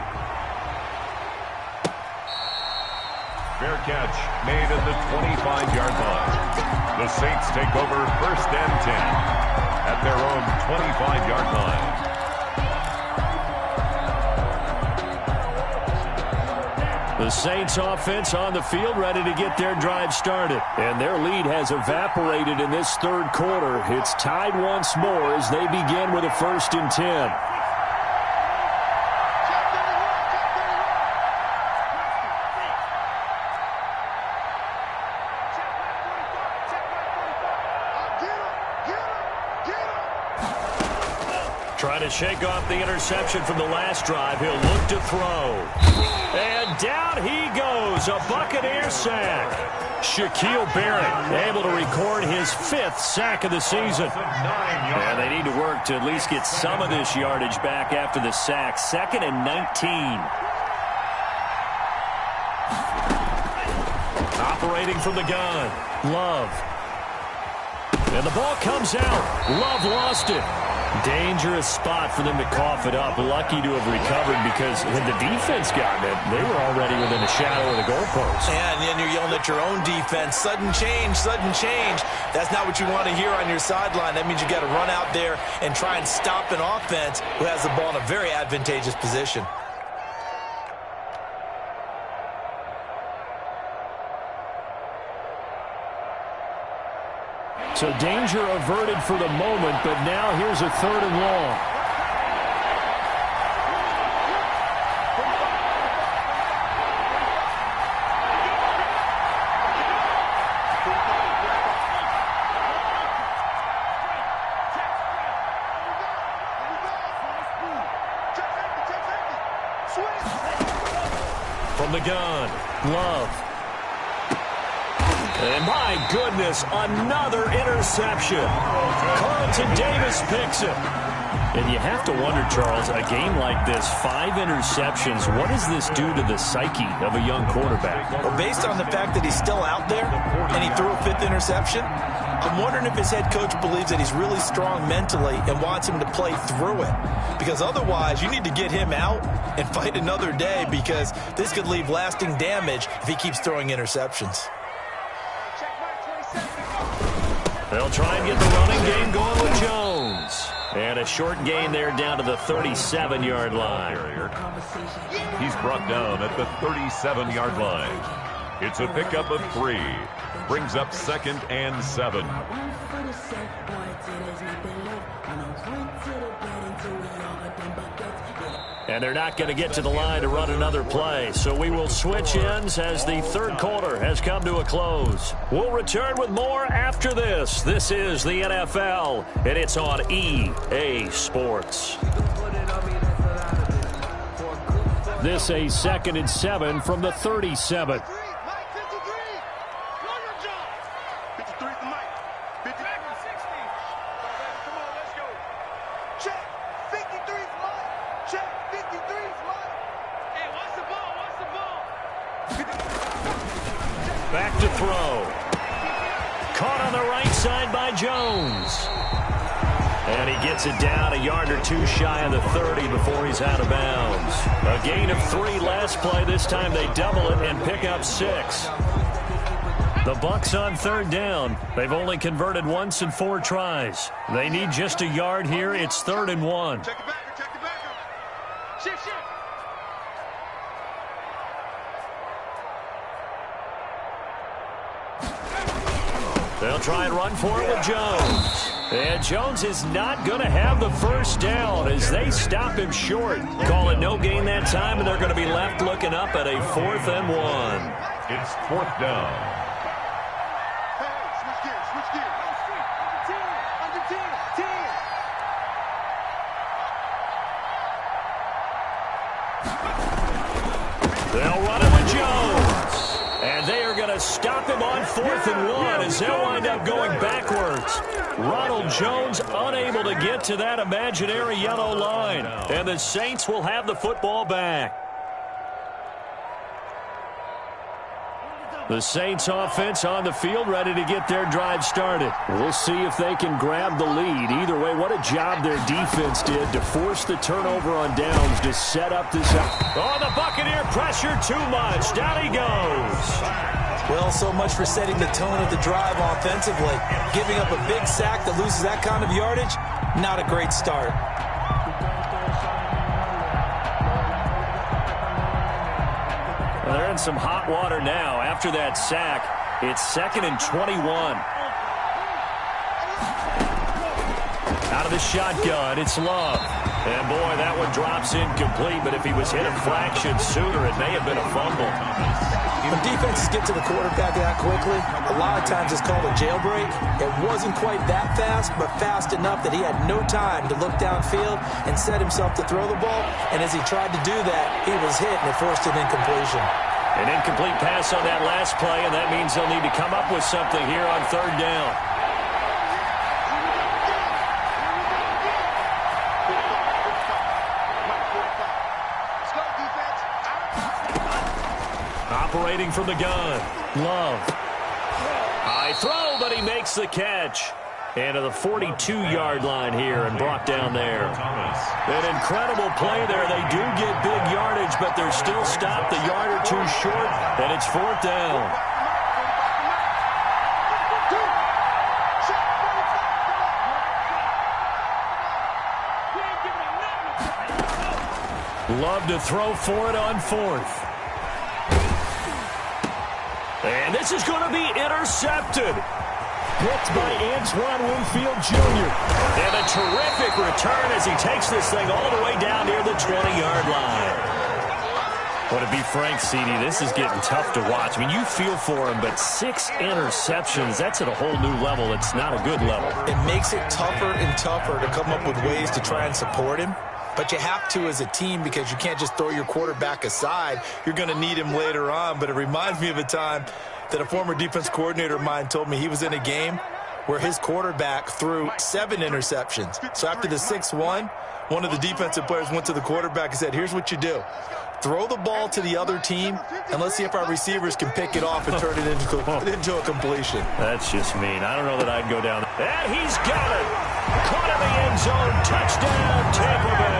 Fair catch made at the 25-yard line. The Saints take over 1st and 10 at their own 25-yard line. The Saints offense on the field ready to get their drive started. And their lead has evaporated in this 3rd quarter. It's tied once more as they begin with a 1st and 10. Trying to shake off the interception from the last drive. He'll look to throw. And down he goes. A Buccaneer sack. Shaquille Barrett able to record his 5th sack of the season. And they need to work to at least get some of this yardage back after the sack. 2nd and 19. Operating from the gun. Love. And the ball comes out. Love lost it. Dangerous spot for them to cough it up. Lucky to have recovered because had the defense gotten it, they were already within a shadow of the goalpost. Yeah, and then you're yelling at your own defense. Sudden change, sudden change. That's not what you want to hear on your sideline. That means you got to run out there and try and stop an offense who has the ball in a very advantageous position. So danger averted for the moment, but now here's a 3rd and long. From the gun, Love. And my goodness, another interception. Carlton Davis picks it. And you have to wonder, Charles, a game like this, 5 interceptions, what does this do to the psyche of a young quarterback? Well, based on the fact that he's still out there and he threw a 5th interception, I'm wondering if his head coach believes that he's really strong mentally and wants him to play through it. Because otherwise, you need to get him out and fight another day because this could leave lasting damage if he keeps throwing interceptions. They'll try and get the running game going with Jones. And a short gain there down to the 37-yard line. He's brought down at the 37-yard line. It's a pickup of 3. Brings up 2nd and 7. And they're not going to get to the line to run another play. So we will switch ends as the third quarter has come to a close. We'll return with more after this. This is the NFL, and it's on EA Sports. This a 2nd and 7 from the 37. Back to throw. Caught on the right side by Jones. And he gets it down a yard or 2 shy of the 30 before he's out of bounds. A gain of 3 last play. This time they double it and pick up 6. The Bucs on 3rd down. They've only converted once in 4 tries. They need just a yard here. It's 3rd and 1. Check the backer, check the backer. Shift. They'll try and run for it with Jones. And Jones is not going to have the first down as they stop him short. Call it no gain that time, and they're going to be left looking up at a 4th and 1. It's 4th down. Hey, switch gears. Under 10. They'll run it with Jones. And they are going to stop him on 4th and 1 as they'll wind up going backwards. Ronald Jones unable to get to that imaginary yellow line. And the Saints will have the football back. The Saints offense on the field ready to get their drive started. We'll see if they can grab the lead. Either way, what a job their defense did to force the turnover on downs to set up this. Oh, the Buccaneer pressure too much. Down he goes. Well, so much for setting the tone of the drive offensively. Giving up a big sack that loses that kind of yardage, not a great start. Well, they're in some hot water now. After that sack, it's 2nd and 21. Out of the shotgun, it's Love. And, boy, that one drops incomplete, but if he was hit a fraction sooner, it may have been a fumble. When defenses get to the quarterback that quickly, a lot of times it's called a jailbreak. It wasn't quite that fast, but fast enough that he had no time to look downfield and set himself to throw the ball. And as he tried to do that, he was hit, and it forced an incompletion. An incomplete pass on that last play, and that means they'll need to come up with something here on 3rd down. Operating from the gun, Love. High throw, but he makes the catch. And to the 42-yard line here and brought down there. An incredible play there. They do get big yardage, but they're still stopped a yard or 2 short, and it's 4th down. Love to throw for it on 4th. And this is going to be intercepted. Picked by Antoine Winfield Jr. And a terrific return as he takes this thing all the way down near the 20-yard line. Well, to be frank, CD, this is getting tough to watch. I mean, you feel for him, but 6 interceptions, that's at a whole new level. It's not a good level. It makes it tougher and tougher to come up with ways to try and support him. But you have to as a team because you can't just throw your quarterback aside. You're going to need him later on. But it reminds me of a time that a former defense coordinator of mine told me he was in a game where his quarterback threw 7 interceptions. So after the 6th one of the defensive players went to the quarterback and said, here's what you do. Throw the ball to the other team, and let's see if our receivers can pick it off and turn it into a completion. That's just mean. I don't know that I'd go down. And he's got it. Caught in the end zone. Touchdown, Tampa Bay.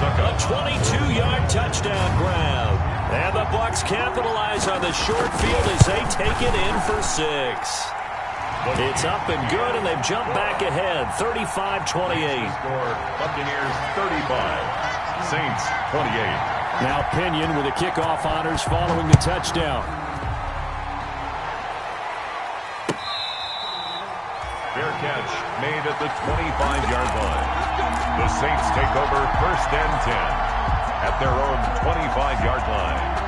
A 22-yard touchdown grab. And the Bucs capitalize on the short field as they take it in for 6. It's up and good, and they've jumped back ahead, 35-28. Buccaneers 35, Saints 28. Now Pinion with the kickoff honors following the touchdown. Fair catch made at the 25-yard line. The Saints take over 1st and 10 at their own 25-yard line.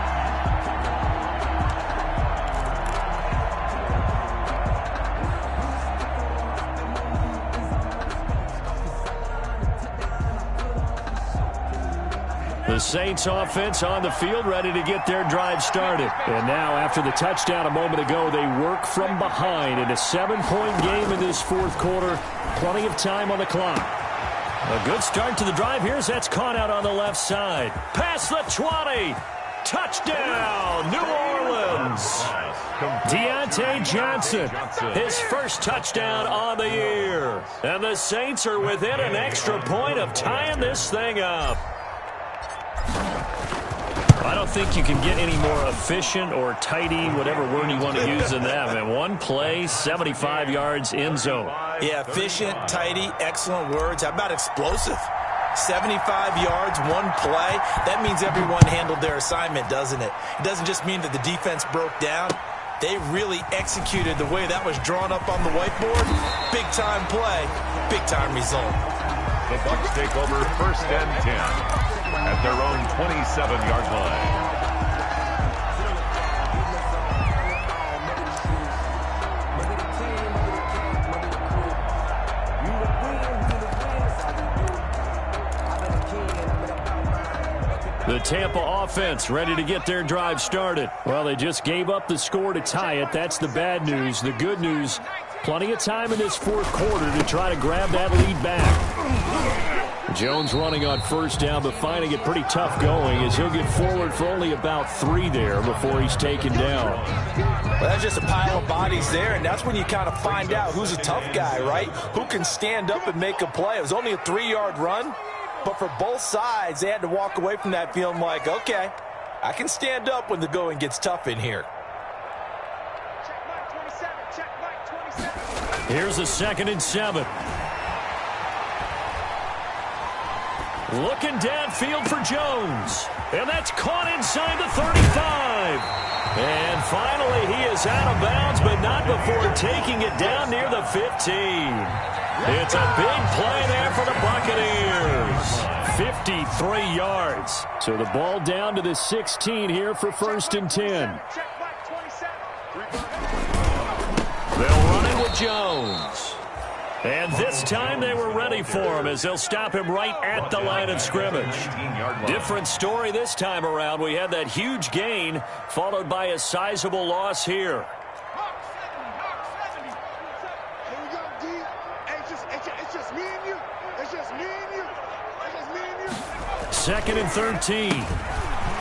The Saints offense on the field ready to get their drive started. And now after the touchdown a moment ago, they work from behind in a 7-point game in this fourth quarter. Plenty of time on the clock. A good start to the drive here as that's caught out on the left side. Past the 20. Touchdown, New Orleans. Deontay Johnson, his first touchdown on the year. And the Saints are within an extra point of tying this thing up. I don't think you can get any more efficient or tidy, whatever word you want to use in that. Man, one play, 75 yards, end zone. Yeah, efficient, tidy, excellent words. How about explosive? 75 yards, one play. That means everyone handled their assignment, doesn't it? It doesn't just mean that the defense broke down. They really executed the way that was drawn up on the whiteboard. Big-time play, big-time result. The Bucs take over 1st and 10 at their own 27-yard line. The Tampa offense ready to get their drive started. Well, they just gave up the score to tie it. That's the bad news. The good news, plenty of time in this fourth quarter to try to grab that lead back. Jones running on first down, but finding it pretty tough going as he'll get forward for only about 3 there before he's taken down. Well, that's just a pile of bodies there, and that's when you kind of find out who's a tough guy, right? Who can stand up and make a play. It was only a 3-yard run, but for both sides, they had to walk away from that feeling like, okay, I can stand up when the going gets tough in here. Here's a 2nd and 7. Looking downfield for Jones. And that's caught inside the 35. And finally, he is out of bounds, but not before taking it down near the 15. It's a big play there for the Buccaneers. 53 yards. So the ball down to the 16 here for 1st and 10. They'll run it with Jones. And this time they were ready for him as they'll stop him right at the line of scrimmage. Different story this time around. We had that huge gain followed by a sizable loss here. Second and 13.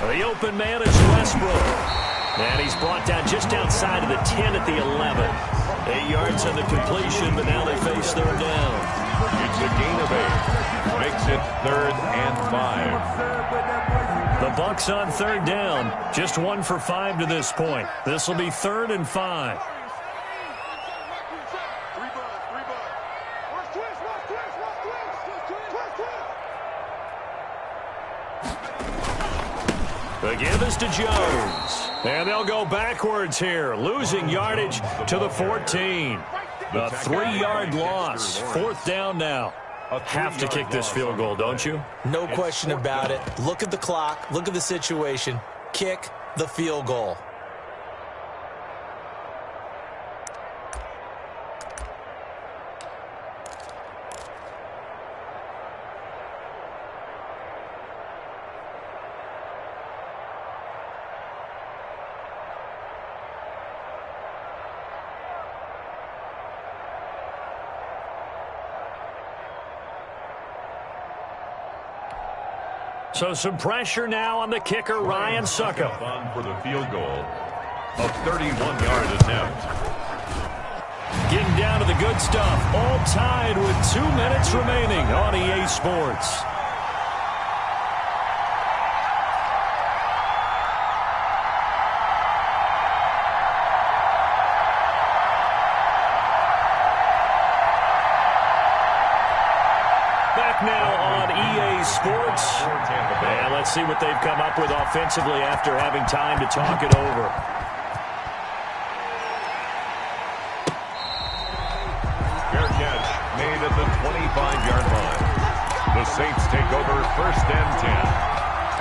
The open man is Westbrook. And he's brought down just outside of the 10 at the 11. 8 yards on the completion, but now they face 3rd down. It's a gain of 8. Makes it 3rd and 5. The Bucs on 3rd down. Just 1 for 5 to this point. This will be 3rd and 5. The give is to Jones. And they'll go backwards here, losing yardage to the 14. A 3-yard loss. 4th down now. Have to kick this field goal, don't you? No question about it. Look at the clock. Look at the situation. Kick the field goal. So some pressure now on the kicker, Ryan Suckup. For the field goal, a 31-yard attempt. Getting down to the good stuff. All tied with 2 minutes remaining on EA Sports. sports. And let's see what they've come up with offensively after having time to talk it over. Fair catch made at the 25-yard line. The Saints take over 1st and 10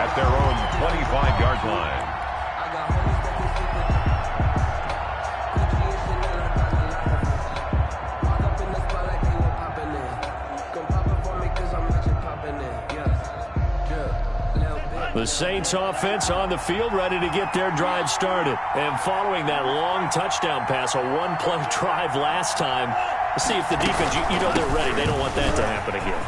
at their own 25-yard line. The Saints offense on the field, ready to get their drive started. And following that long touchdown pass, a one-play drive last time, let's see if the defense, you know they're ready. They don't want that to happen again.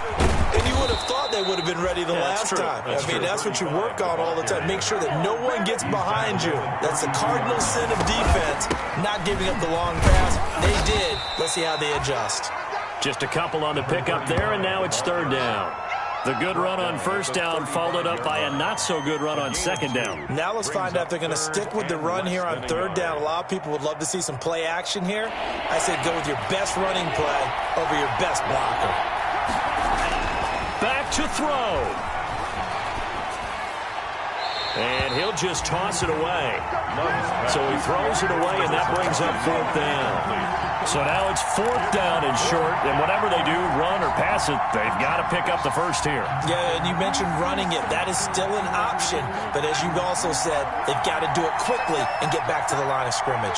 And you would have thought they would have been ready the last time. That's what you work on all the time. Make sure that no one gets behind you. That's the cardinal sin of defense, not giving up the long pass. They did. Let's see how they adjust. Just a couple on the pickup there, and now it's 3rd down. The good run on 1st down followed up by a not-so-good run on 2nd down. Now let's find out if they're going to stick with the run here on 3rd down. A lot of people would love to see some play action here. I said go with your best running play over your best blocker. Back to throw. And he'll just toss it away. So he throws it away, and that brings up 4th down. So now it's 4th down and short, and whatever they do, run or pass it, they've got to pick up the first here. Yeah, and you mentioned running it. That is still an option. But as you've also said, they've got to do it quickly and get back to the line of scrimmage.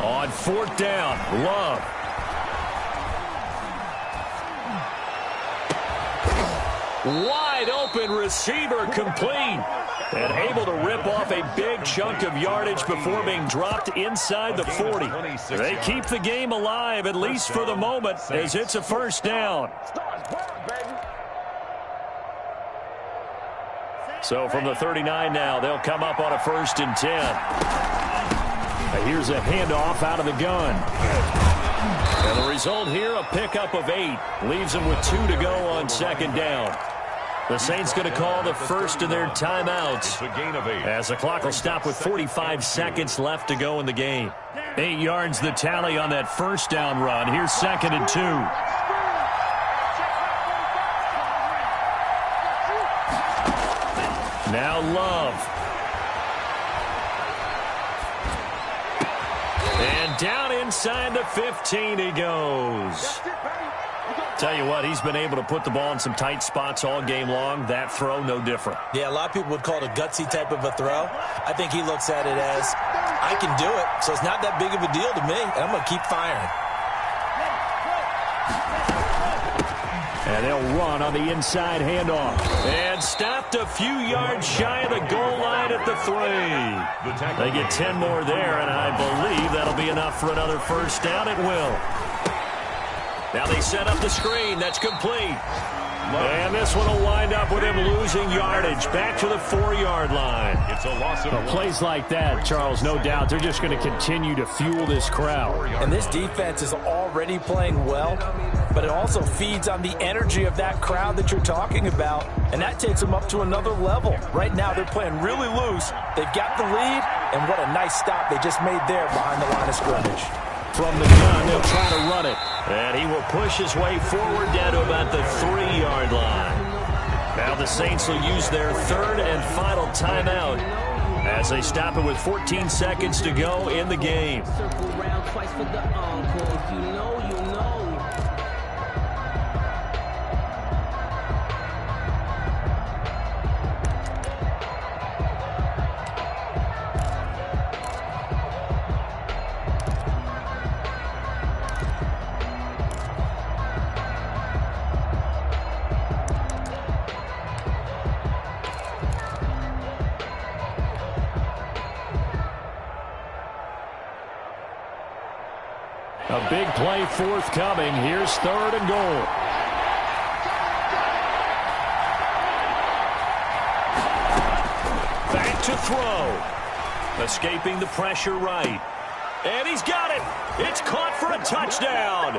On 4th down, Love. Wide open receiver complete. And able to rip off a big chunk of yardage before being dropped inside the 40. They keep the game alive, at least for the moment, as it's a 1st down. So from the 39 now, they'll come up on a 1st and 10. Here's a handoff out of the gun. And the result here, a pickup of 8. Leaves them with 2 to go on 2nd down. The Saints going to call the first of their timeouts as the clock will stop with 45 seconds left to go in the game. 8 yards the tally on that 1st down run. Here's 2nd and 2. Now Love. And down inside the 15 he goes. Tell you what, he's been able to put the ball in some tight spots all game long. That throw, no different. Yeah, a lot of people would call it a gutsy type of a throw. I think he looks at it as, I can do it, so it's not that big of a deal to me, and I'm going to keep firing. And they'll run on the inside handoff. And stopped a few yards shy of the goal line at the 3. They get 10 more there, and I believe that'll be enough for another 1st down. It will. Now they set up the screen. That's complete. And this one will wind up with him losing yardage back to the 4-yard line. It's a loss of plays like that, Charles, no doubt, they're just going to continue to fuel this crowd. And this defense is already playing well, but it also feeds on the energy of that crowd that you're talking about, and that takes them up to another level. Right now, they're playing really loose. They've got the lead, and what a nice stop they just made there behind the line of scrimmage. From the gun, they'll try to run it. And he will push his way forward down to about the 3-yard line. Now the Saints will use their 3rd and final timeout as they stop it with 14 seconds to go in the game. Circle round twice for the encore. If you know, you know. A big play forthcoming. Here's 3rd and goal. Back to throw. Escaping the pressure right. And he's got it. It's caught for a touchdown.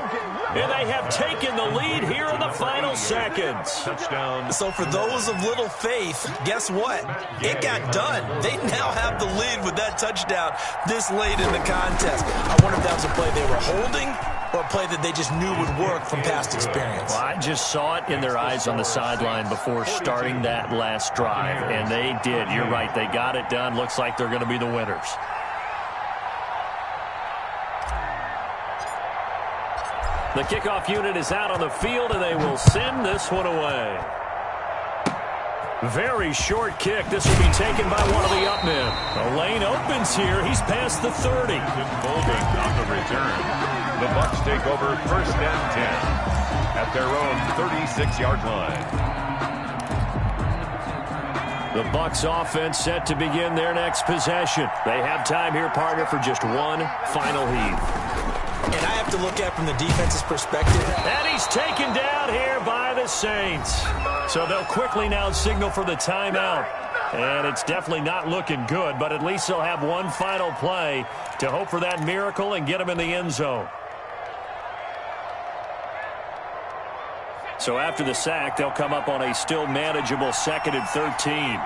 And they have taken the lead here in the final seconds. Touchdown. So for those of little faith, guess what? It got done. They now have the lead with that touchdown this late in the contest. I wonder if that was a play they were holding or a play that they just knew would work from past experience. Well, I just saw it in their eyes on the sideline before starting that last drive, and they did. You're right. They got it done. Looks like they're going to be the winners. The kickoff unit is out on the field, and they will send this one away. Very short kick. This will be taken by one of the up men. The lane opens here. He's past the 30. Holding on the return. The Bucs take over 1st and 10 at their own 36-yard line. The Bucs offense set to begin their next possession. They have time here, partner, for just one final heave. And I have to look at from the defense's perspective. And he's taken down here by the Saints. So they'll quickly now signal for the timeout. And it's definitely not looking good, but at least they'll have one final play to hope for that miracle and get them in the end zone. So after the sack, they'll come up on a still manageable 2nd and 13.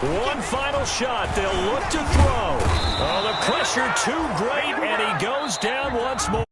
One final shot. They'll look to throw. Oh, the pressure too great, and he goes down once more.